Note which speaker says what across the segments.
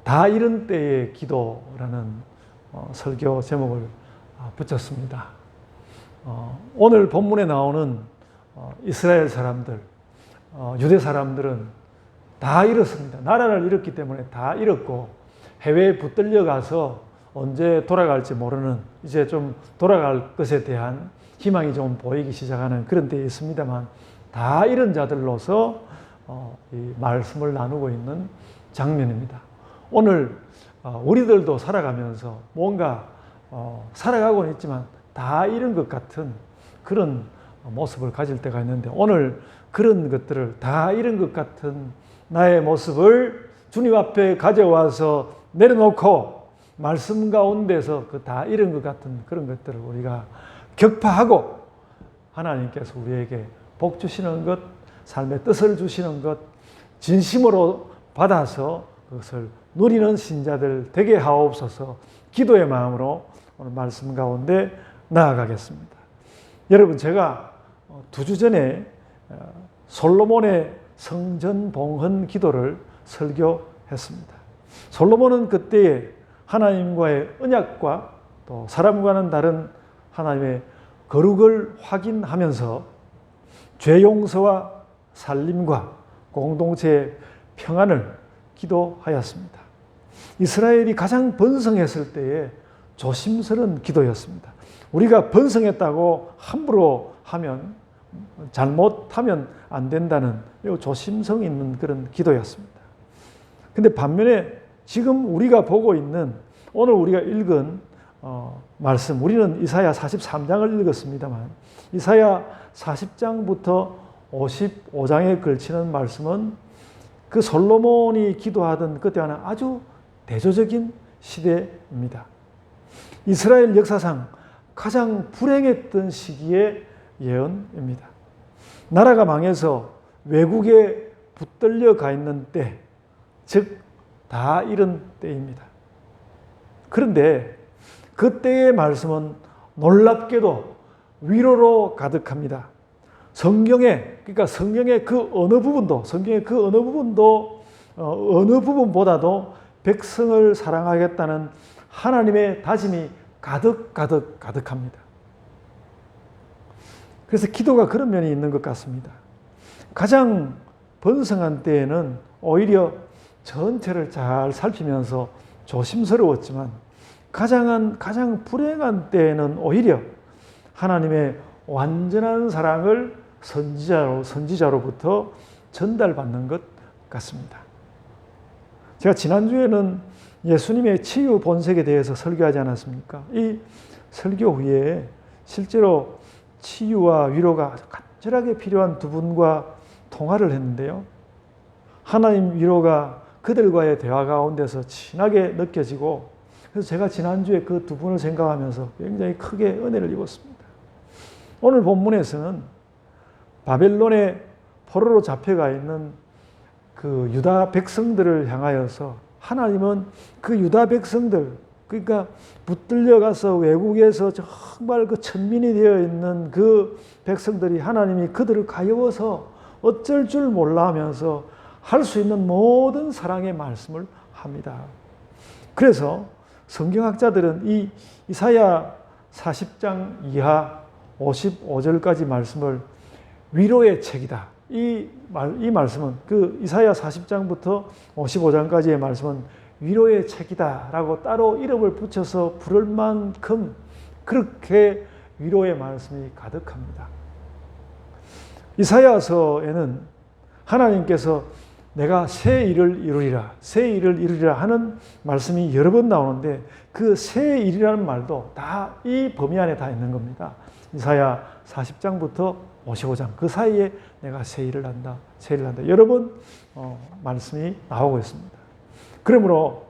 Speaker 1: 다 이런 때의 기도라는 설교 제목을 붙였습니다. 오늘 본문에 나오는 이스라엘 사람들, 유대 사람들은 다 잃었습니다. 나라를 잃었기 때문에 다 잃었고 해외에 붙들려 가서 언제 돌아갈지 모르는, 이제 좀 돌아갈 것에 대한 희망이 좀 보이기 시작하는 그런 때에 있습니다만, 다 잃은 자들로서 이 말씀을 나누고 있는 장면입니다. 오늘 우리들도 살아가면서 뭔가 살아가고는 있지만 다 잃은 것 같은 그런 모습을 가질 때가 있는데, 오늘 그런 것들을 다 잃은 것 같은 나의 모습을 주님 앞에 가져와서 내려놓고 말씀 가운데서 그 다 잃은 것 같은 그런 것들을 우리가 격파하고 하나님께서 우리에게 복 주시는 것, 삶의 뜻을 주시는 것 진심으로 받아서 그것을 누리는 신자들 되게 하옵소서. 기도의 마음으로 오늘 말씀 가운데 나아가겠습니다. 여러분, 제가 2주 전에 솔로몬의 성전 봉헌 기도를 설교했습니다. 솔로몬은 그때에 하나님과의 언약과 또 사람과는 다른 하나님의 거룩을 확인하면서 죄 용서와 살림과 공동체의 평안을 기도하였습니다. 이스라엘이 가장 번성했을 때에 조심스러운 기도였습니다. 우리가 번성했다고 함부로 하면, 잘못하면 안 된다는 조심성 있는 그런 기도였습니다. 근데 반면에 지금 우리가 보고 있는, 오늘 우리가 읽은 말씀, 우리는 이사야 43장을 읽었습니다만 이사야 40장부터 55장에 걸치는 말씀은 그 솔로몬이 기도하던 그때와는 아주 대조적인 시대입니다. 이스라엘 역사상 가장 불행했던 시기의 예언입니다. 나라가 망해서 외국에 붙들려 가 있는 때, 즉 다 잃은 때입니다. 그런데 그때의 말씀은 놀랍게도 위로로 가득합니다. 성경의 그 어느 부분도, 어느 부분보다도 백성을 사랑하겠다는 하나님의 다짐이 가득합니다. 그래서 기도가 그런 면이 있는 것 같습니다. 가장 번성한 때에는 오히려 전체를 잘 살피면서 조심스러웠지만, 가장 불행한 때에는 오히려 하나님의 완전한 사랑을 선지자로부터 전달받는 것 같습니다. 제가 지난주에는 예수님의 치유 본색에 대해서 설교하지 않았습니까? 이 설교 후에 실제로 치유와 위로가 간절하게 필요한 두 분과 통화를 했는데요. 하나님 위로가 그들과의 대화 가운데서 진하게 느껴지고, 그래서 제가 지난주에 그 두 분을 생각하면서 굉장히 크게 은혜를 입었습니다. 오늘 본문에서는 바벨론의 포로로 잡혀가 있는 그 유다 백성들을 향하여서 하나님은 그 유다 백성들, 그러니까 붙들려가서 외국에서 정말 그 천민이 되어 있는 그 백성들이, 하나님이 그들을 가여워서 어쩔 줄 몰라 하면서 할 수 있는 모든 사랑의 말씀을 합니다. 그래서 성경학자들은 이 이사야 40장 이하 55절까지 말씀을 위로의 책이다. 이 말씀은, 그 이사야 40장부터 55장까지의 말씀은 위로의 책이다라고 따로 이름을 붙여서 부를 만큼 그렇게 위로의 말씀이 가득합니다. 이사야서에는 하나님께서 내가 새 일을 이루리라 하는 말씀이 여러 번 나오는데, 그 새 일이라는 말도 다 이 범위 안에 다 있는 겁니다. 이사야 40장부터 55장 그 사이에 내가 새 일을 한다. 여러 번 말씀이 나오고 있습니다. 그러므로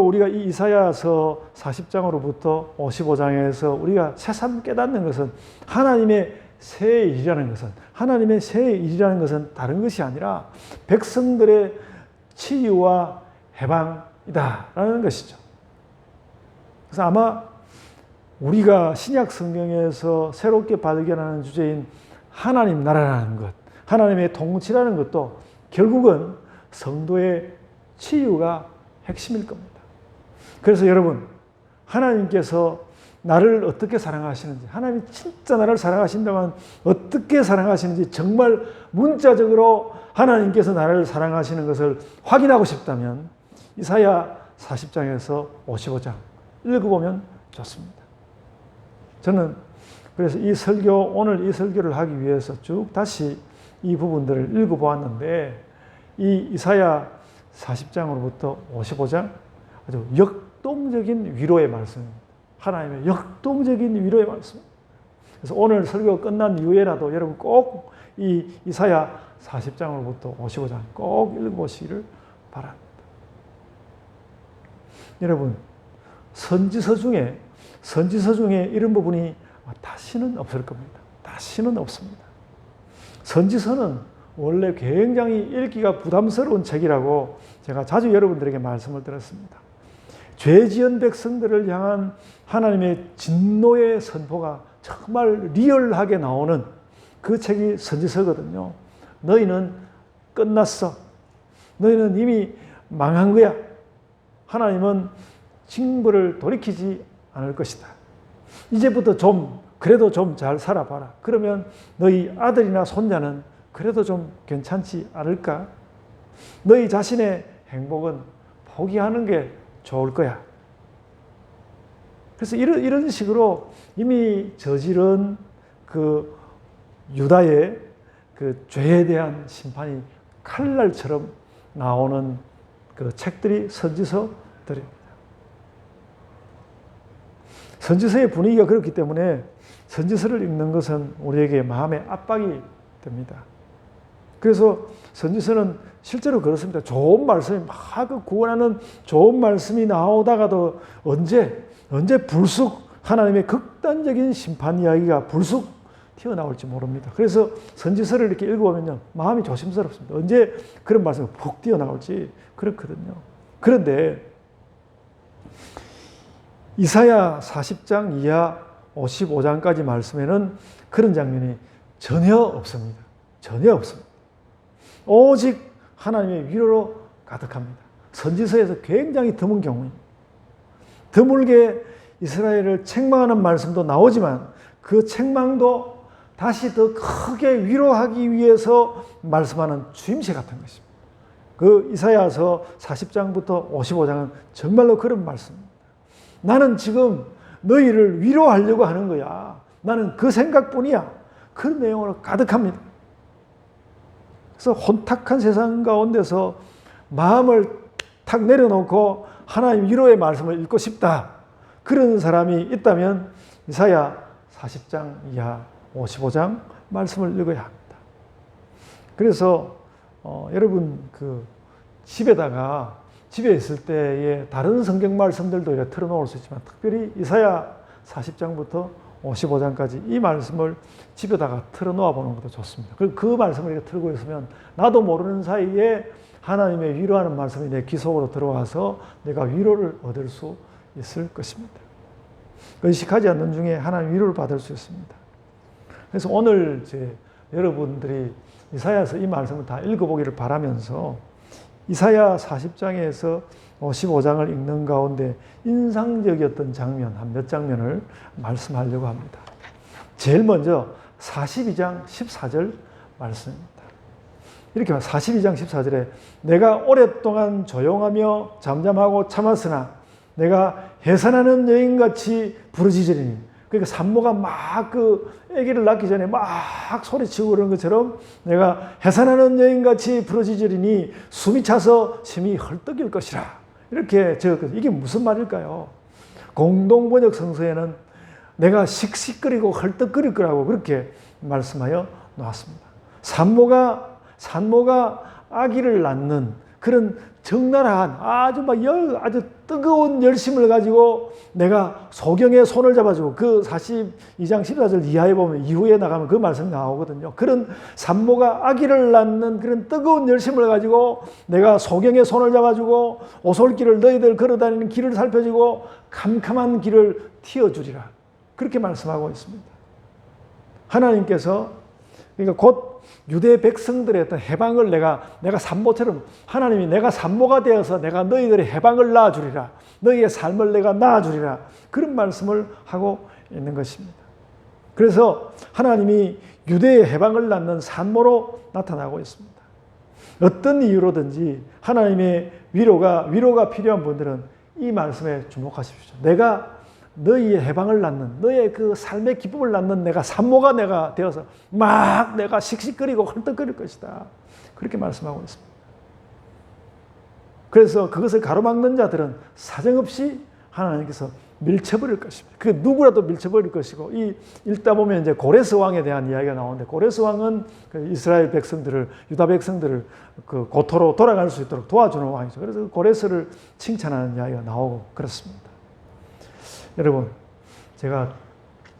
Speaker 1: 우리가 이 이사야서 40장으로부터 55장에서 우리가 새삼 깨닫는 것은, 하나님의 새 일이라는 것은 다른 것이 아니라 백성들의 치유와 해방이다라는 것이죠. 그래서 아마 우리가 신약 성경에서 새롭게 발견하는 주제인 하나님 나라라는 것, 하나님의 통치라는 것도 결국은 성도의 치유가 핵심일 겁니다. 그래서 여러분, 하나님께서 나를 어떻게 사랑하시는지, 하나님이 진짜 나를 사랑하신다면 어떻게 사랑하시는지 정말 문자적으로 하나님께서 나를 사랑하시는 것을 확인하고 싶다면 이사야 40장에서 55장 읽어보면 좋습니다. 저는 그래서 오늘 이 설교를 하기 위해서 쭉 다시 이 부분들을 읽어보았는데, 이 이사야 40장으로부터 55장 아주 역동적인 위로의 말씀입니다. 하나님의 역동적인 위로의 말씀. 그래서 오늘 설교가 끝난 이후에라도 여러분 꼭 이 이사야 40장으로부터 55장 꼭 읽어보시기를 바랍니다. 여러분, 선지서 중에 이런 부분이 다시는 없을 겁니다. 다시는 없습니다. 선지서는 원래 굉장히 읽기가 부담스러운 책이라고 제가 자주 여러분들에게 말씀을 드렸습니다. 죄 지은 백성들을 향한 하나님의 진노의 선포가 정말 리얼하게 나오는 그 책이 선지서거든요. 너희는 끝났어. 너희는 이미 망한 거야. 하나님은 징벌을 돌이키지 않을 것이다. 이제부터 그래도 좀 잘 살아봐라. 그러면 너희 아들이나 손자는 그래도 좀 괜찮지 않을까? 너희 자신의 행복은 포기하는 게 좋을 거야. 그래서 이런 식으로 이미 저지른 그 유다의 그 죄에 대한 심판이 칼날처럼 나오는 그 책들이 선지서들입니다. 선지서의 분위기가 그렇기 때문에 선지서를 읽는 것은 우리에게 마음의 압박이 됩니다. 그래서 선지서는 실제로 그렇습니다. 좋은 말씀이 막 구원하는 좋은 말씀이 나오다가도 언제 불쑥 하나님의 극단적인 심판 이야기가 불쑥 튀어나올지 모릅니다. 그래서 선지서를 이렇게 읽어보면요, 마음이 조심스럽습니다. 언제 그런 말씀이 푹 튀어나올지 그렇거든요. 그런데 이사야 40장 이하 55장까지 말씀에는 그런 장면이 전혀 없습니다. 전혀 없습니다. 오직 하나님의 위로로 가득합니다. 선지서에서 굉장히 드문 경우입니다. 드물게 이스라엘을 책망하는 말씀도 나오지만 그 책망도 다시 더 크게 위로하기 위해서 말씀하는 주임새 같은 것입니다. 그 이사야서 40장부터 55장은 정말로 그런 말씀입니다. 나는 지금 너희를 위로하려고 하는 거야. 나는 그 생각뿐이야. 그런 내용으로 가득합니다. 그래서 혼탁한 세상 가운데서 마음을 탁 내려놓고 하나님 위로의 말씀을 읽고 싶다. 그런 사람이 있다면 이사야 40장 이하 55장 말씀을 읽어야 합니다. 그래서 여러분 집에 있을 때에 다른 성경 말씀들도 틀어놓을 수 있지만 특별히 이사야 40장부터 55장까지 이 말씀을 집에다가 틀어놓아 보는 것도 좋습니다. 그 말씀을 이렇게 틀고 있으면 나도 모르는 사이에 하나님의 위로하는 말씀이 내 귀 속으로 들어와서 내가 위로를 얻을 수 있을 것입니다. 의식하지 않는 중에 하나님 위로를 받을 수 있습니다. 그래서 오늘 여러분들이 이사야서 이 말씀을 다 읽어보기를 바라면서 이사야 40장에서 55장을 읽는 가운데 인상적이었던 장면, 한 몇 장면을 말씀하려고 합니다. 제일 먼저 42장 14절 말씀입니다. 이렇게 42장 14절에 내가 오랫동안 조용하며 잠잠하고 참았으나 내가 해산하는 여인같이 부르짖으리니, 그러니까 산모가 막 아기를 낳기 전에 막 소리치고 그러는 것처럼 내가 해산하는 여인같이 부르짖으리니 숨이 차서 심히 헐떡일 것이라. 이렇게 적었거든요. 이게 무슨 말일까요? 공동번역 성서에는 내가 씩씩거리고 헐떡거릴 거라고 그렇게 말씀하여 놓았습니다. 산모가 아기를 낳는 그런 적나라한 아주 뜨거운 열심을 가지고 내가 소경의 손을 잡아주고, 그 42장 14절 이하에 보면 이후에 나가면 그 말씀이 나오거든요. 그런 산모가 아기를 낳는 그런 뜨거운 열심을 가지고 내가 소경의 손을 잡아주고 오솔길을 너희들 걸어다니는 길을 살펴주고 캄캄한 길을 틔워주리라. 그렇게 말씀하고 있습니다. 하나님께서 그러니까 곧 유대 백성들의 어떤 해방을 내가 산모처럼 하나님이 내가 산모가 되어서 내가 너희들의 해방을 낳아주리라. 너희의 삶을 내가 낳아주리라. 그런 말씀을 하고 있는 것입니다. 그래서 하나님이 유대의 해방을 낳는 산모로 나타나고 있습니다. 어떤 이유로든지 하나님의 위로가 필요한 분들은 이 말씀에 주목하십시오. 내가 너희의 해방을 낳는, 너의 그 삶의 기쁨을 낳는 내가 산모가 내가 되어서 막 내가 씩씩거리고 헐떡거릴 것이다. 그렇게 말씀하고 있습니다. 그래서 그것을 가로막는 자들은 사정없이 하나님께서 밀쳐버릴 것입니다. 그 누구라도 밀쳐버릴 것이고, 읽다 보면 이제 고레스 왕에 대한 이야기가 나오는데, 고레스 왕은 그 이스라엘 백성들을, 유다 백성들을 그 고토로 돌아갈 수 있도록 도와주는 왕이죠. 그래서 고레스를 칭찬하는 이야기가 나오고 그렇습니다. 여러분, 제가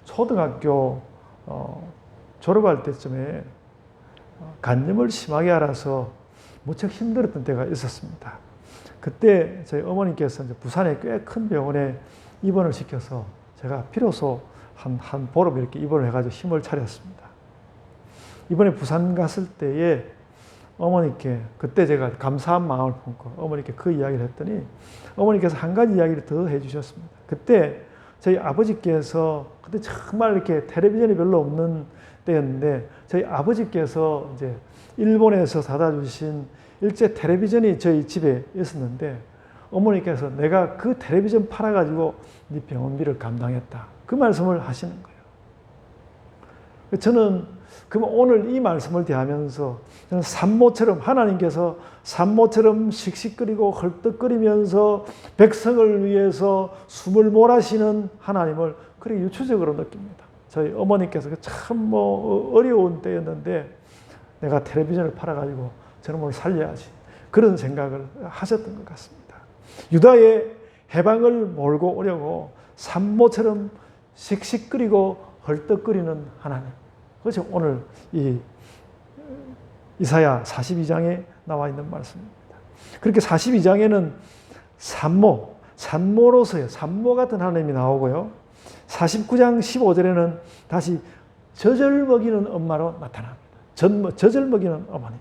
Speaker 1: 초등학교 졸업할 때쯤에 간염을 심하게 앓아서 무척 힘들었던 때가 있었습니다. 그때 저희 어머니께서 이제 부산에 꽤 큰 병원에 입원을 시켜서 제가 비로소 한 보름 이렇게 입원을 해가지고 힘을 차렸습니다. 이번에 부산 갔을 때에 어머니께, 그때 제가 감사한 마음을 품고 어머니께 그 이야기를 했더니 어머니께서 한 가지 이야기를 더 해주셨습니다. 그때 저희 아버지께서, 그때 정말 이렇게 텔레비전이 별로 없는 때였는데, 저희 아버지께서 이제 일본에서 사다 주신 일제 텔레비전이 저희 집에 있었는데, 어머니께서 내가 그 텔레비전 팔아가지고 네 병원비를 감당했다. 그 말씀을 하시는 거예요. 저는 그럼 오늘 이 말씀을 대하면서 저는 산모처럼, 하나님께서 산모처럼 씩씩거리고 헐떡거리면서 백성을 위해서 숨을 몰아쉬는 하나님을 그렇게 유추적으로 느낍니다. 저희 어머니께서 참 어려운 때였는데 내가 텔레비전을 팔아가지고 저놈을 살려야지, 그런 생각을 하셨던 것 같습니다. 유다의 해방을 몰고 오려고 산모처럼 씩씩거리고 헐떡거리는 하나님. 그것이 오늘 이 이사야 42장에 나와 있는 말씀입니다. 그렇게 42장에는 산모로서의 산모 같은 하나님이 나오고요. 49장 15절에는 다시 젖을 먹이는 엄마로 나타납니다. 젖을 먹이는 어머니.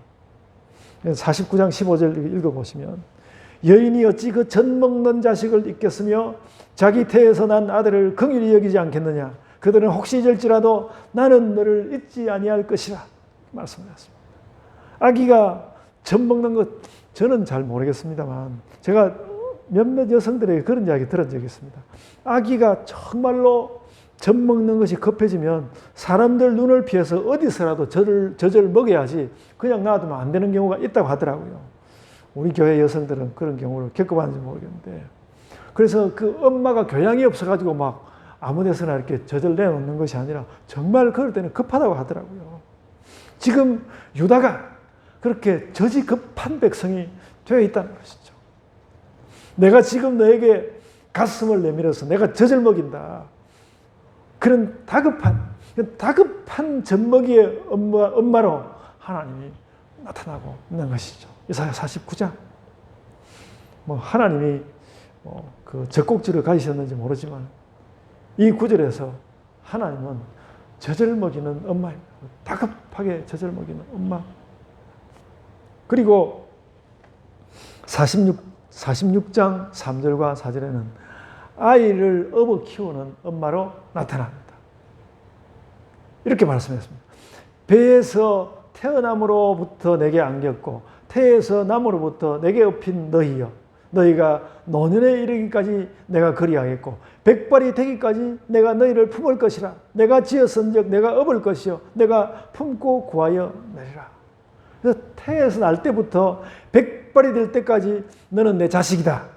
Speaker 1: 49장 15절 읽어보시면, 여인이 어찌 그 젖 먹는 자식을 잊겠으며 자기 태에서 난 아들을 긍휼히 여기지 않겠느냐. 그들은 혹시 잊을지라도 나는 너를 잊지 아니할 것이라 말씀하셨습니다. 아기가 젖 먹는 것 저는 잘 모르겠습니다만 제가 몇몇 여성들에게 그런 이야기 들은 적이 있습니다. 아기가 정말로 젖 먹는 것이 급해지면 사람들 눈을 피해서 어디서라도 젖을 먹여야지 그냥 놔두면 안 되는 경우가 있다고 하더라고요. 우리 교회 여성들은 그런 경우를 겪어봤는지 모르겠는데, 그래서 그 엄마가 교양이 없어가지고 막 아무 데서나 이렇게 젖을 내놓는 것이 아니라 정말 그럴 때는 급하다고 하더라고요. 지금 유다가 그렇게 젖이 급한 백성이 되어 있다는 것이죠. 내가 지금 너에게 가슴을 내밀어서 내가 젖을 먹인다. 그런 다급한 젖먹이의 엄마로 하나님이 나타나고 있는 것이죠. 이사야 49장. 하나님이 그 젖꼭지를 가지셨는지 모르지만 이 구절에서 하나님은 젖을 먹이는 엄마입니다. 다급하게 젖을 먹이는 엄마. 그리고 46장 3절과 4절에는 아이를 업어 키우는 엄마로 나타납니다. 이렇게 말씀했습니다. 배에서 태어남으로부터 내게 안겼고 태에서 남으로부터 내게 업힌 너희여, 너희가 노년에 이르기까지 내가 그리하겠고 백발이 되기까지 내가 너희를 품을 것이라. 내가 지었은즉 내가 업을 것이요 내가 품고 구하여 내리라. 그래서 태에서 날 때부터 백발이 될 때까지 너는 내 자식이다.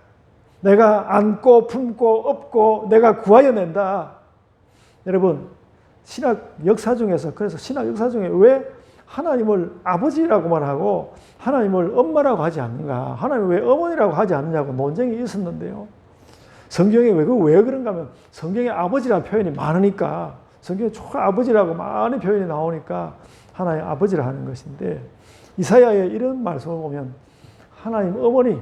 Speaker 1: 내가 안고 품고 업고 내가 구하여 낸다. 여러분, 신학 역사 중에서, 그래서 신학 역사 중에 왜 하나님을 아버지라고만 하고 하나님을 엄마라고 하지 않는가, 하나님을 왜 어머니라고 하지 않느냐고 논쟁이 있었는데요. 성경에 왜 그런가 하면 성경에 아버지라는 표현이 많으니까, 성경에 아버지라고 많은 표현이 나오니까 하나님 아버지라 하는 것인데, 이사야의 이런 말씀을 보면 하나님 어머니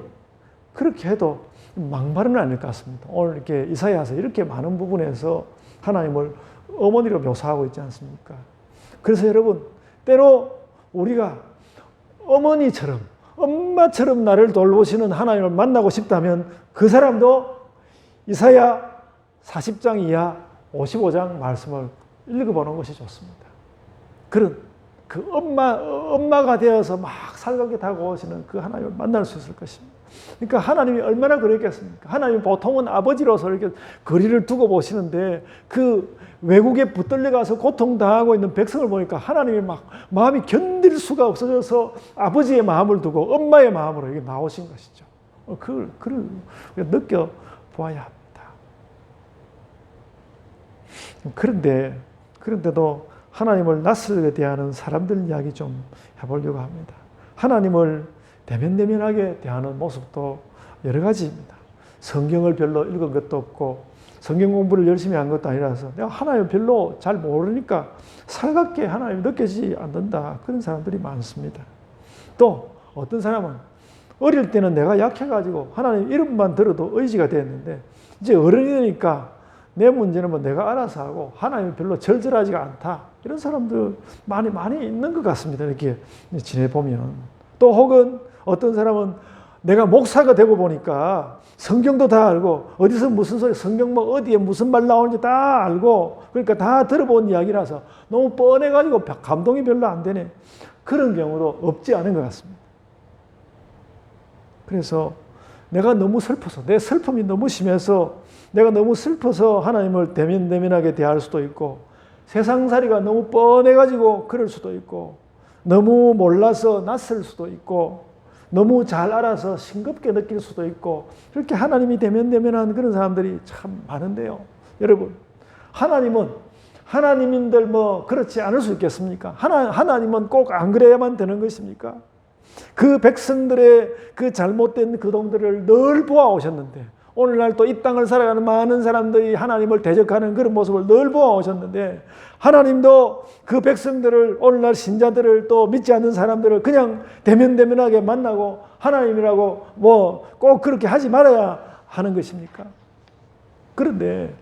Speaker 1: 그렇게 해도 막말은 아닐 것 같습니다. 오늘 이렇게 이사야서 이렇게 많은 부분에서 하나님을 어머니로 묘사하고 있지 않습니까? 그래서 여러분, 때로 우리가 어머니처럼, 엄마처럼 나를 돌보시는 하나님을 만나고 싶다면 그 사람도 이사야 40장 이하 55장 말씀을 읽어보는 것이 좋습니다. 그런 그 엄마가 되어서 막 살갑게 다가오시는 그 하나님을 만날 수 있을 것입니다. 그러니까 하나님이 얼마나 그랬겠습니까? 하나님 보통은 아버지로서 이렇게 거리를 두고 보시는데 그 외국에 붙들려 가서 고통당하고 있는 백성을 보니까 하나님이 막 마음이 견딜 수가 없어져서 아버지의 마음을 두고 엄마의 마음으로 이게 나오신 것이죠. 그걸 느껴보아야 합니다. 그런데도 하나님을 낯설게 대하는 사람들 이야기 좀 해보려고 합니다. 하나님을 대면대면하게 대하는 모습도 여러 가지입니다. 성경을 별로 읽은 것도 없고 성경 공부를 열심히 한 것도 아니라서 내가 하나님을 별로 잘 모르니까 살갑게 하나님이 느껴지지 않는다. 그런 사람들이 많습니다. 또 어떤 사람은 어릴 때는 내가 약해가지고 하나님 이름만 들어도 의지가 됐는데 이제 어른이 되니까 내 문제는 뭐 내가 알아서 하고 하나님이 별로 절절하지가 않다. 이런 사람들 많이 있는 것 같습니다. 이렇게 지내보면. 또 혹은 어떤 사람은 내가 목사가 되고 보니까 성경도 다 알고 어디서 무슨 소리 성경 뭐 어디에 무슨 말 나오는지 다 알고 그러니까 다 들어본 이야기라서 너무 뻔해가지고 감동이 별로 안 되네. 그런 경우도 없지 않은 것 같습니다. 그래서 내가 너무 슬퍼서 내 슬픔이 너무 심해서 내가 너무 슬퍼서 하나님을 대면대면하게 대할 수도 있고 세상살이가 너무 뻔해가지고 그럴 수도 있고 너무 몰라서 낯설 수도 있고 너무 잘 알아서 싱겁게 느낄 수도 있고 그렇게 하나님이 대면대면한 그런 사람들이 참 많은데요. 여러분 하나님인들 뭐 그렇지 않을 수 있겠습니까? 하나님은 꼭 안 그래야만 되는 것입니까? 그 백성들의 그 잘못된 그동들을 늘 보아오셨는데 오늘날 또 이 땅을 살아가는 많은 사람들이 하나님을 대적하는 그런 모습을 늘 보아오셨는데 하나님도 그 백성들을 오늘날 신자들을 또 믿지 않는 사람들을 그냥 대면대면하게 만나고 하나님이라고 뭐 꼭 그렇게 하지 말아야 하는 것입니까? 그런데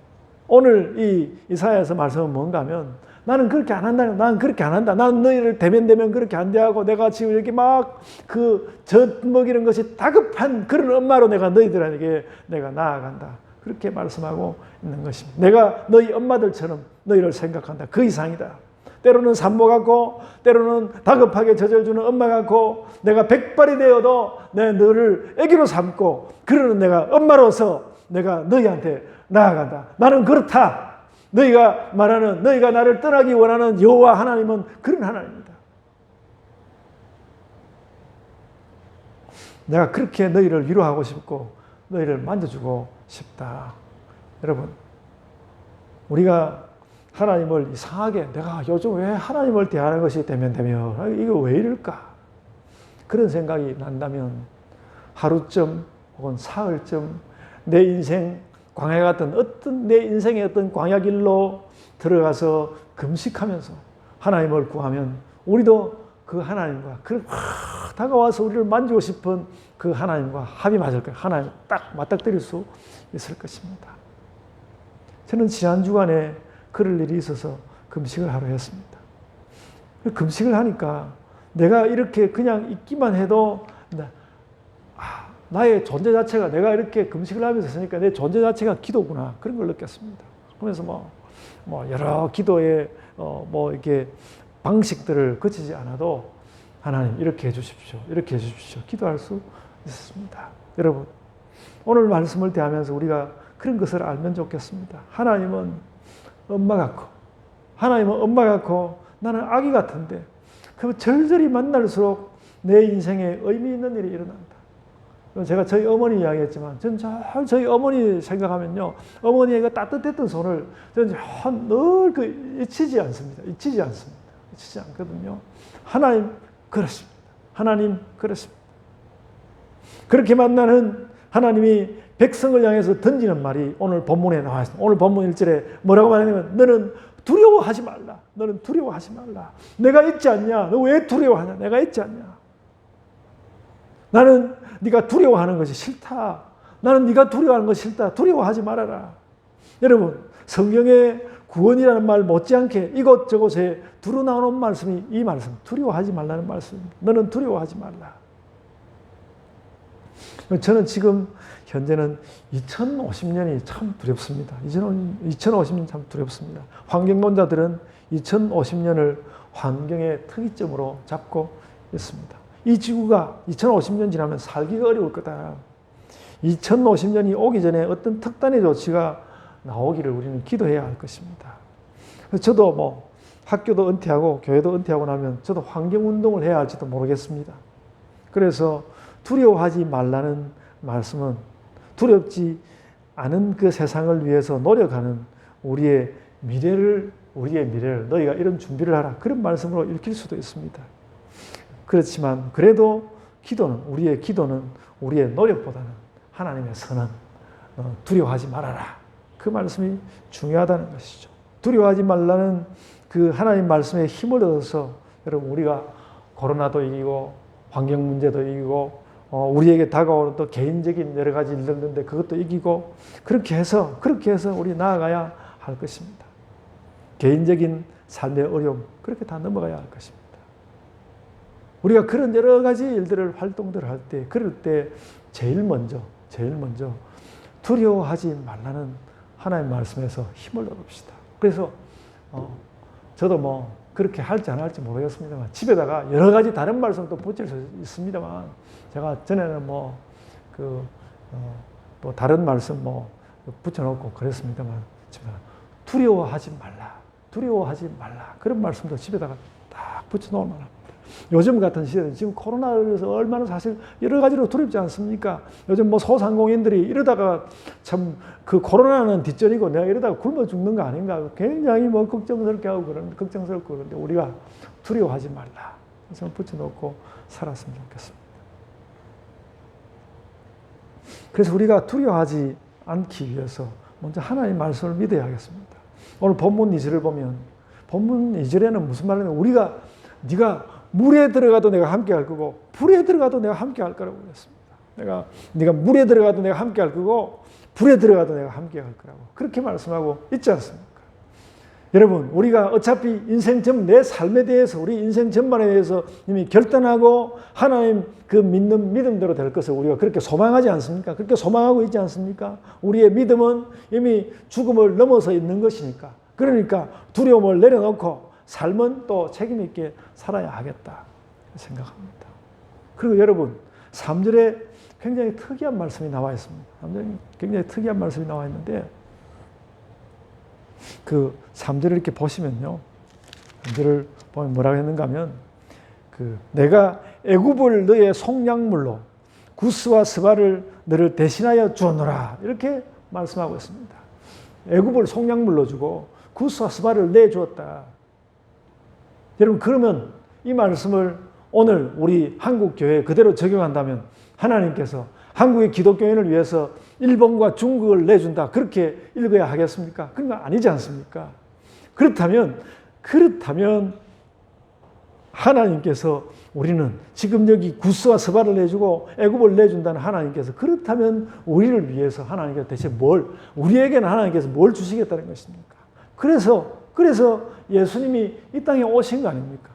Speaker 1: 오늘 이 이사야에서 말씀은 뭔가 하면 나는 그렇게 안 한다. 나는 그렇게 안 한다. 나는 너희를 대면대면 그렇게 안 대하고 내가 지금 이렇게 막 그 젖 먹이는 것이 다급한 그런 엄마로 내가 너희들에게 내가 나아간다. 그렇게 말씀하고 있는 것입니다. 내가 너희 엄마들처럼 너희를 생각한다. 그 이상이다. 때로는 산모 같고 때로는 다급하게 젖을 주는 엄마 같고 내가 백발이 되어도 내 너를 애기로 삼고 그러는 내가 엄마로서 내가 너희한테 나아간다. 나는 그렇다. 너희가 말하는 너희가 나를 떠나기 원하는 여호와 하나님은 그런 하나님입니다. 내가 그렇게 너희를 위로하고 싶고 너희를 만져주고 싶다. 여러분 우리가 하나님을 이상하게 내가 요즘 왜 하나님을 대하는 것이 대면대면 이거 왜 이럴까? 그런 생각이 난다면 하루쯤 혹은 사흘쯤 내 인생 광야 같은 어떤 내 인생의 어떤 광야 길로 들어가서 금식하면서 하나님을 구하면 우리도 그 하나님과 다가와서 우리를 만지고 싶은 그 하나님과 합이 맞을 거예요. 하나님 딱 맞닥뜨릴 수 있을 것입니다. 저는 지난 주간에 그럴 일이 있어서 금식을 하러 했습니다. 금식을 하니까 내가 이렇게 그냥 있기만 해도 나의 존재 자체가 내가 이렇게 금식을 하면서 있으니까 내 존재 자체가 기도구나 그런 걸 느꼈습니다. 그러면서 뭐 여러 기도의 뭐 이렇게 방식들을 거치지 않아도 하나님 이렇게 해주십시오, 이렇게 해주십시오 기도할 수 있습니다. 여러분 오늘 말씀을 대하면서 우리가 그런 것을 알면 좋겠습니다. 하나님은 엄마 같고 나는 아기 같은데 그 절절히 만날수록 내 인생에 의미 있는 일이 일어난다. 제가 저희 어머니 이야기했지만 저는 저희 어머니 생각하면요 어머니의 그 따뜻했던 손을 저는 늘 잊히지 않습니다. 잊히지 않거든요. 하나님 그렇습니다. 하나님 그렇습니다. 그렇게 만나는 하나님이 백성을 향해서 던지는 말이 오늘 본문에 나와 있습니다. 오늘 본문 1절에 뭐라고 말하냐면 너는 두려워하지 말라. 너는 두려워하지 말라. 내가 있지 않냐? 너 왜 두려워하냐? 내가 있지 않냐? 나는 네가 두려워하는 것이 싫다. 나는 네가 두려워하는 것이 싫다. 두려워하지 말아라. 여러분 성경에 구원이라는 말 못지않게 이곳저곳에 두루 나오는 말씀이 이 말씀, 두려워하지 말라는 말씀입니다. 너는 두려워하지 말라. 저는 지금 현재는 2050년이 참 두렵습니다. 2050년 참 두렵습니다. 환경론자들은 2050년을 환경의 특이점으로 잡고 있습니다. 이 지구가 2050년 지나면 살기가 어려울 거다. 2050년이 오기 전에 어떤 특단의 조치가 나오기를 우리는 기도해야 할 것입니다. 저도 뭐 학교도 은퇴하고 교회도 은퇴하고 나면 저도 환경운동을 해야 할지도 모르겠습니다. 그래서 두려워하지 말라는 말씀은 두렵지 않은 그 세상을 위해서 노력하는 우리의 미래를 너희가 이런 준비를 하라. 그런 말씀으로 읽힐 수도 있습니다. 그렇지만 그래도 우리의 기도는 우리의 노력보다는 하나님의 선언, 두려워하지 말아라. 그 말씀이 중요하다는 것이죠. 두려워하지 말라는 그 하나님 말씀에 힘을 얻어서 여러분 우리가 코로나도 이기고 환경 문제도 이기고 우리에게 다가오는 또 개인적인 여러 가지 일들인데 그것도 이기고 그렇게 해서 우리 나아가야 할 것입니다. 개인적인 삶의 어려움 그렇게 다 넘어가야 할 것입니다. 우리가 그런 여러 가지 일들을 활동들을 할 때 그럴 때 제일 먼저 두려워하지 말라는 하나님 말씀에서 힘을 얻읍시다. 그래서 저도 뭐 그렇게 할지 안 할지 모르겠습니다만 집에다가 여러 가지 다른 말씀도 붙일 수 있습니다만 제가 전에는 또 다른 말씀 붙여놓고 그랬습니다만 집에다가 두려워하지 말라 그런 말씀도 집에다가 딱 붙여놓을 만합니다. 요즘 같은 시대는 지금 코로나로 인해서 얼마나 사실 여러 가지로 두렵지 않습니까? 요즘 뭐 소상공인들이 이러다가 참 그 코로나는 뒷전이고 내가 이러다가 굶어 죽는 거 아닌가 굉장히 걱정스럽게 하고 걱정스럽고 그런데 우리가 두려워하지 말라. 그래서 붙여놓고 살았으면 좋겠습니다. 그래서 우리가 두려워하지 않기 위해서 먼저 하나님의 말씀을 믿어야 하겠습니다. 오늘 본문 2절을 보면 본문 2절에는 무슨 말이냐면 네가 물에 들어가도 내가 함께 할 거고 불에 들어가도 내가 함께 할 거라고 그랬습니다. 네가 물에 들어가도 내가 함께 할 거고 불에 들어가도 내가 함께 할 거라고 그렇게 말씀하고 있지 않습니까? 여러분 우리가 어차피 내 삶에 대해서 우리 인생 전반에 대해서 이미 결단하고 하나님 그 믿는 믿음대로 될 것을 우리가 그렇게 소망하지 않습니까? 그렇게 소망하고 있지 않습니까? 우리의 믿음은 이미 죽음을 넘어서 있는 것이니까 그러니까 두려움을 내려놓고 삶은 또 책임 있게 살아야 하겠다 생각합니다. 그리고 여러분 3절에 굉장히 특이한 말씀이 나와 있습니다. 굉장히 특이한 말씀이 나와 있는데 그 3절을 이렇게 보시면요. 3절을 보면 뭐라고 했는가 하면 내가 애굽을 너의 속량물로 구스와 스바를 너를 대신하여 주었노라 이렇게 말씀하고 있습니다. 애굽을 속량물로 주고 구스와 스바를 내주었다. 여러분 그러면 이 말씀을 오늘 우리 한국교회에 그대로 적용한다면 하나님께서 한국의 기독교인을 위해서 일본과 중국을 내준다 그렇게 읽어야 하겠습니까? 그런 거 아니지 않습니까? 그렇다면 하나님께서 우리는 지금 여기 구스와 스바를 내주고 애굽을 내준다는 하나님께서 그렇다면 우리를 위해서 하나님께서 대체 우리에게는 하나님께서 뭘 주시겠다는 것입니까? 그래서 예수님이 이 땅에 오신 거 아닙니까?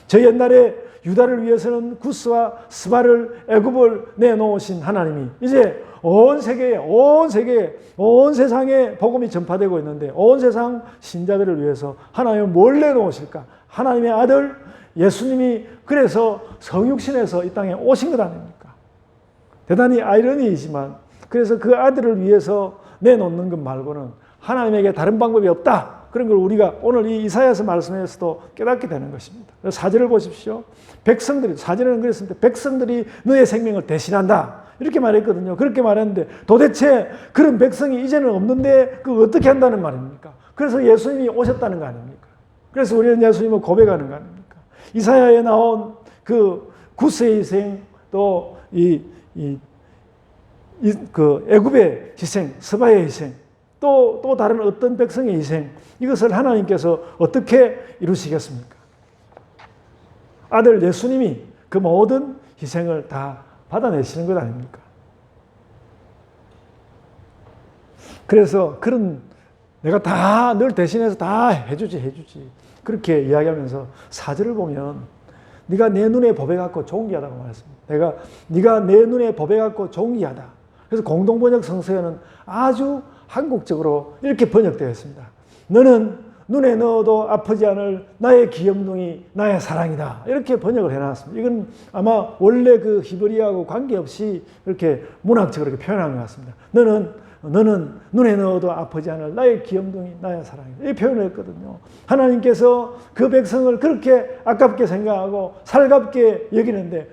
Speaker 1: 저 옛날에 유다를 위해서는 구스와 스바를 애굽을 내놓으신 하나님이 이제 온 세상에 복음이 전파되고 있는데 온 세상 신자들을 위해서 하나님은 뭘 내놓으실까? 하나님의 아들 예수님이 그래서 성육신에서 이 땅에 오신 것 아닙니까? 대단히 아이러니이지만 그래서 그 아들을 위해서 내놓는 것 말고는 하나님에게 다른 방법이 없다. 그런 걸 우리가 오늘 이 이사야서 말씀에서도 깨닫게 되는 것입니다. 4절을 보십시오. 4절에는 그랬습니다. 백성들이 너의 생명을 대신한다. 이렇게 말했거든요. 그렇게 말했는데 도대체 그런 백성이 이제는 없는데 그걸 어떻게 한다는 말입니까? 그래서 예수님이 오셨다는 거 아닙니까? 그래서 우리는 예수님을 고백하는 거 아닙니까? 이사야에 나온 그 구스의 희생 또 그 애굽의 희생, 스바의 희생 또 다른 어떤 백성의 희생 이것을 하나님께서 어떻게 이루시겠습니까? 아들 예수님이 그 모든 희생을 다 받아내시는 것 아닙니까? 그래서 그런 내가 다 널 대신해서 다 해주지. 그렇게 이야기하면서 4절을 보면 네가 내 눈에 법에 갖고 존귀하다고 말했습니다. 네가 내 눈에 법에 갖고 존귀하다. 그래서 공동번역 성서에는 아주 한국적으로 이렇게 번역되어 있습니다. 너는 눈에 넣어도 아프지 않을 나의 귀염둥이, 나의 사랑이다. 이렇게 번역을 해놨습니다. 이건 아마 원래 그 히브리어하고 관계없이 이렇게 문학적으로 이렇게 표현한 것 같습니다. 너는 눈에 넣어도 아프지 않을 나의 귀염둥이, 나의 사랑이다. 이 표현을 했거든요. 하나님께서 그 백성을 그렇게 아깝게 생각하고 살갑게 여기는데,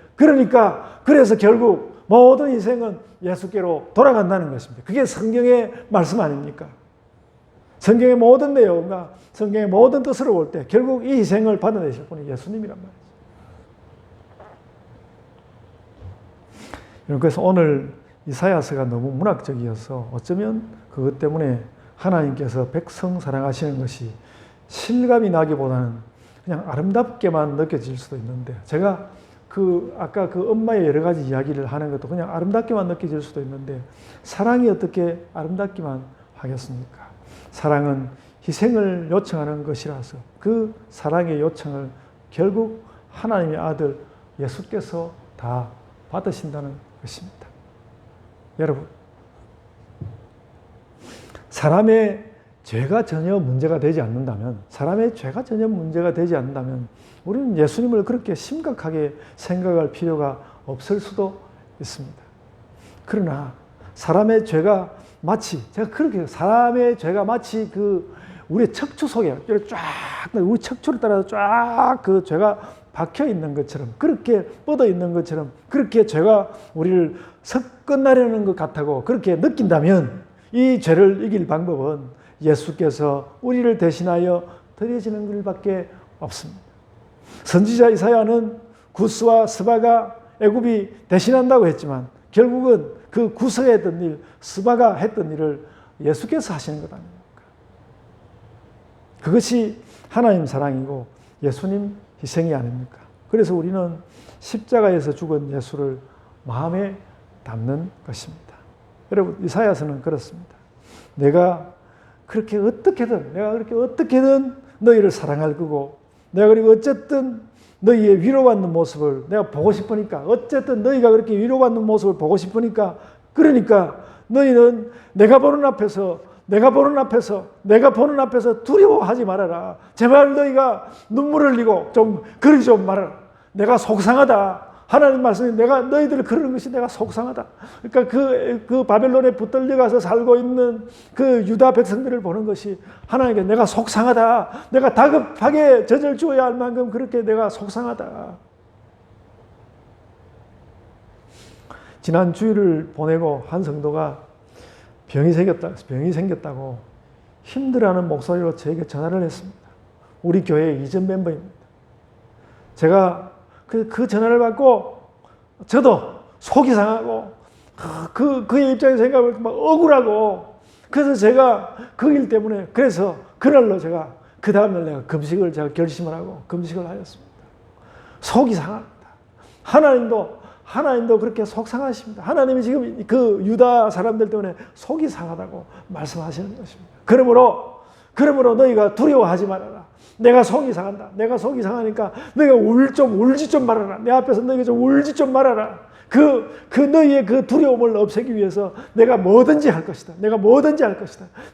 Speaker 1: 그래서 결국 모든 인생은 예수께로 돌아간다는 것입니다. 그게 성경의 말씀 아닙니까? 성경의 모든 내용과 성경의 모든 뜻으로 볼 때 결국 이 희생을 받아내실 분이 예수님이란 말이죠. 그래서 오늘 이사야서가 너무 문학적이어서 어쩌면 그것 때문에 하나님께서 백성 사랑하시는 것이 실감이 나기보다는 그냥 아름답게만 느껴질 수도 있는데, 제가 아까 그 엄마의 여러 가지 이야기를 하는 것도 그냥 아름답게만 느껴질 수도 있는데, 사랑이 어떻게 아름답기만 하겠습니까? 사랑은 희생을 요청하는 것이라서 그 사랑의 요청을 결국 하나님의 아들 예수께서 다 받으신다는 것입니다. 여러분, 사람의 죄가 전혀 문제가 되지 않는다면, 우리는 예수님을 그렇게 심각하게 생각할 필요가 없을 수도 있습니다. 그러나 사람의 죄가 마치 우리의 척추 속에 우리 척추를 따라서 쫙 그 죄가 박혀 있는 것처럼, 그렇게 뻗어 있는 것처럼, 그렇게 죄가 우리를 섞어나려는 것 같다고 그렇게 느낀다면, 이 죄를 이길 방법은 예수께서 우리를 대신하여 드려지는 일밖에 없습니다. 선지자 이사야는 구스와 스바가 애굽이 대신한다고 했지만, 결국은 그 구스가 했던 일, 스바가 했던 일을 예수께서 하시는 것 아닙니까? 그것이 하나님 사랑이고 예수님 희생이 아닙니까? 그래서 우리는 십자가에서 죽은 예수를 마음에 담는 것입니다. 여러분, 이사야서는 그렇습니다. 내가 그렇게 어떻게든 너희를 사랑할 거고, 내가 그리고 어쨌든 너희의 위로받는 모습을 내가 보고 싶으니까, 어쨌든 너희가 그렇게 위로받는 모습을 보고 싶으니까, 그러니까 너희는 내가 보는 앞에서 두려워하지 말아라. 제발 너희가 눈물을 흘리고 그러지 좀 말아라. 내가 속상하다. 하나님 말씀이 내가 너희들을 그러는 것이 내가 속상하다. 그러니까 그 바벨론에 붙들려가서 살고 있는 그 유다 백성들을 보는 것이 하나님께 내가 속상하다. 내가 다급하게 젖을 주어야 할 만큼 그렇게 내가 속상하다. 지난 주일을 보내고 한 성도가 병이 생겼다고 힘들어하는 목소리로 저에게 전화를 했습니다. 우리 교회 이전 멤버입니다. 제가 그 전화를 받고 저도 속이 상하고 그의 입장에서 생각하면 막 억울하고, 그래서 제가 그 일 때문에 그래서 그날로 제가 그 다음날 내가 금식을 결심을 하고 금식을 하였습니다. 속이 상합니다. 하나님도 그렇게 속상하십니다. 하나님이 지금 그 유다 사람들 때문에 속이 상하다고 말씀하시는 것입니다. 그러므로 너희가 두려워하지 말아라. 내가 속이 상한다. 내가 속이 상하니까 너희가 울지 좀 말아라. 내 앞에서 너희가 좀 울지 좀 말아라. 너희의 그 두려움을 없애기 위해서 내가 뭐든지 할 것이다.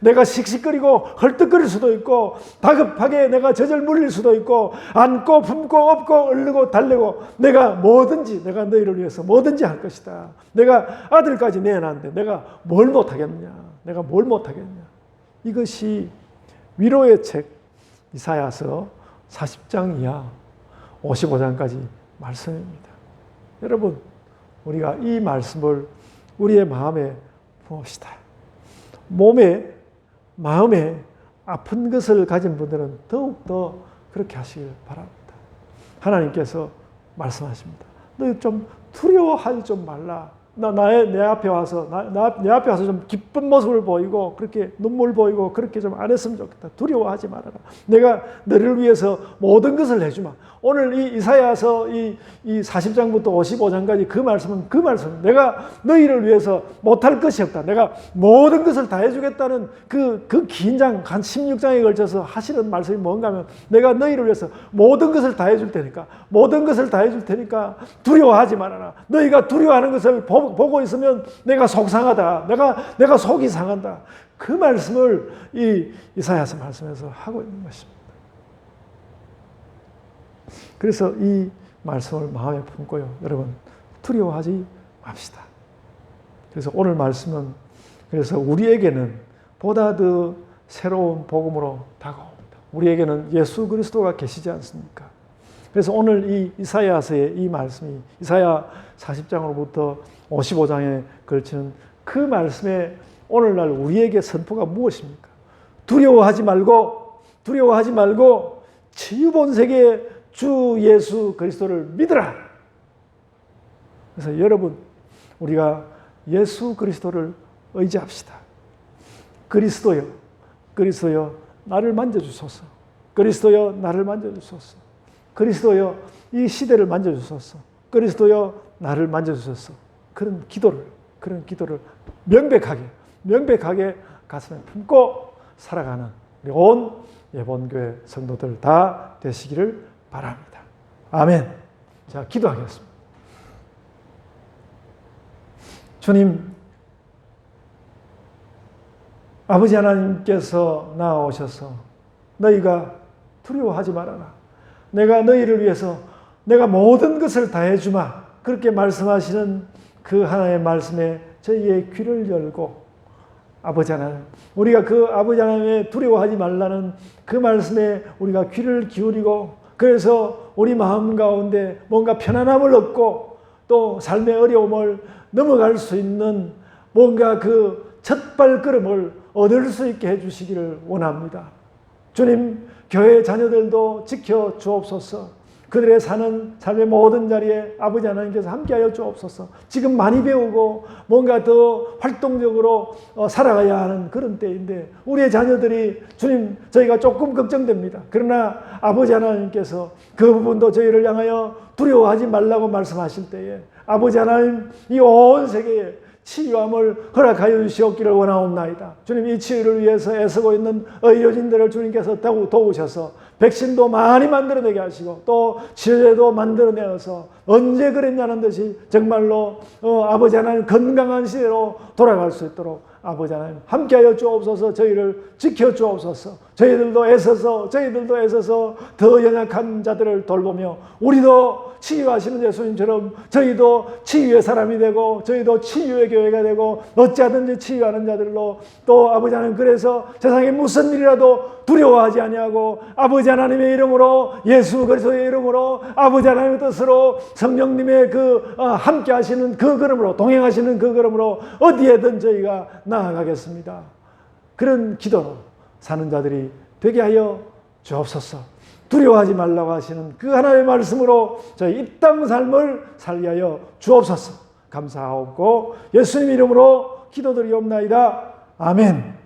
Speaker 1: 내가 씩씩거리고 헐떡거릴 수도 있고, 다급하게 내가 젖을 물릴 수도 있고, 안고 품고 업고 얼르고 달래고, 내가 너희를 위해서 뭐든지 할 것이다. 내가 아들까지 내어놨는데 내가 뭘 못하겠느냐. 이것이 위로의 책 이사야서 40장 이하 55장까지 말씀입니다. 여러분, 우리가 이 말씀을 우리의 마음에 부읍시다. 마음에 아픈 것을 가진 분들은 더욱더 그렇게 하시길 바랍니다. 하나님께서 말씀하십니다. 너희 좀 두려워하지 좀 말라. 내 앞에 와서 내 앞에 와서 좀 기쁜 모습을 보이고 그렇게 눈물 보이고 그렇게 좀 안 했으면 좋겠다. 두려워하지 말아라. 내가 너를 위해서 모든 것을 해주마. 오늘 이 이사야서 이 40장부터 55장까지 그 말씀은 내가 너희를 위해서 못할 것이 없다. 내가 모든 것을 다 해주겠다는 그 긴 장, 한 16장에 걸쳐서 하시는 말씀이 뭔가 하면 내가 너희를 위해서 모든 것을 다 해줄 테니까 두려워하지 말아라. 너희가 두려워하는 것을 보고 있으면 내가 속상하다. 내가 속이 상한다. 그 말씀을 이 이사야서 말씀에서 하고 있는 것입니다. 그래서 이 말씀을 마음에 품고요. 여러분 두려워하지 맙시다. 그래서 오늘 말씀은 그래서 우리에게는 보다 더 새로운 복음으로 다가옵니다. 우리에게는 예수 그리스도가 계시지 않습니까? 그래서 오늘 이 이사야서의 이 말씀이 이사야 40장으로부터 55장에 걸치는 그 말씀의 오늘날 우리에게 선포가 무엇입니까? 두려워하지 말고 치유 본색의 주 예수 그리스도를 믿으라. 그래서 여러분 우리가 예수 그리스도를 의지합시다. 그리스도여 나를 만져주소서. 그리스도여 나를 만져주소서. 그리스도여 이 시대를 만져주소서. 그리스도여 나를 만져주소서. 그런 기도를 명백하게 가슴에 품고 살아가는 우리 온 예본교회 성도들 다 되시기를 바랍니다. 아멘. 자, 기도하겠습니다. 주님, 아버지 하나님께서 나오셔서 너희가 두려워하지 말아라. 내가 너희를 위해서 내가 모든 것을 다 해주마. 그렇게 말씀하시는 그 하나님의 말씀에 저희의 귀를 열고 아버지 하나님, 우리가 그 아버지 하나님의 두려워하지 말라는 그 말씀에 우리가 귀를 기울이고 그래서 우리 마음 가운데 뭔가 편안함을 얻고 또 삶의 어려움을 넘어갈 수 있는 뭔가 그 첫 발걸음을 얻을 수 있게 해주시기를 원합니다. 주님, 교회 자녀들도 지켜 주옵소서. 그들의 사는 삶의 모든 자리에 아버지 하나님께서 함께하여 주옵소서. 지금 많이 배우고 뭔가 더 활동적으로 살아가야 하는 그런 때인데 우리의 자녀들이 주님 저희가 조금 걱정됩니다. 그러나 아버지 하나님께서 그 부분도 저희를 향하여 두려워하지 말라고 말씀하실 때에 아버지 하나님 이 온 세계에 치유함을 허락하여 주시옵기를 원하옵나이다. 주님 이 치유를 위해서 애쓰고 있는 의료진들을 주님께서 도우셔서 백신도 많이 만들어내게 하시고 또 치료제도 만들어내어서 언제 그랬냐는 듯이 정말로 아버지 하나님 건강한 시대로 돌아갈 수 있도록 아버지 하나님 함께하여 주옵소서. 저희를 지켜 주옵소서. 저희들도 애써서 더 연약한 자들을 돌보며 우리도 치유하시는 예수님처럼 저희도 치유의 사람이 되고 저희도 치유의 교회가 되고 어찌하든지 치유하는 자들로 또 아버지 하나님 그래서 세상에 무슨 일이라도 두려워하지 아니하고 아버지 하나님의 이름으로 예수 그리스도의 이름으로 아버지 하나님의 뜻으로 성령님의 그 함께 하시는 그 걸음으로 동행하시는 그 걸음으로 어디에든 저희가 나아가겠습니다. 그런 기도로 사는 자들이 되게 하여 주옵소서. 두려워하지 말라고 하시는 그 하나님의 말씀으로 저희 이 땅 삶을 살게 하여 주옵소서. 감사하옵고 예수님 이름으로 기도드리옵나이다. 아멘.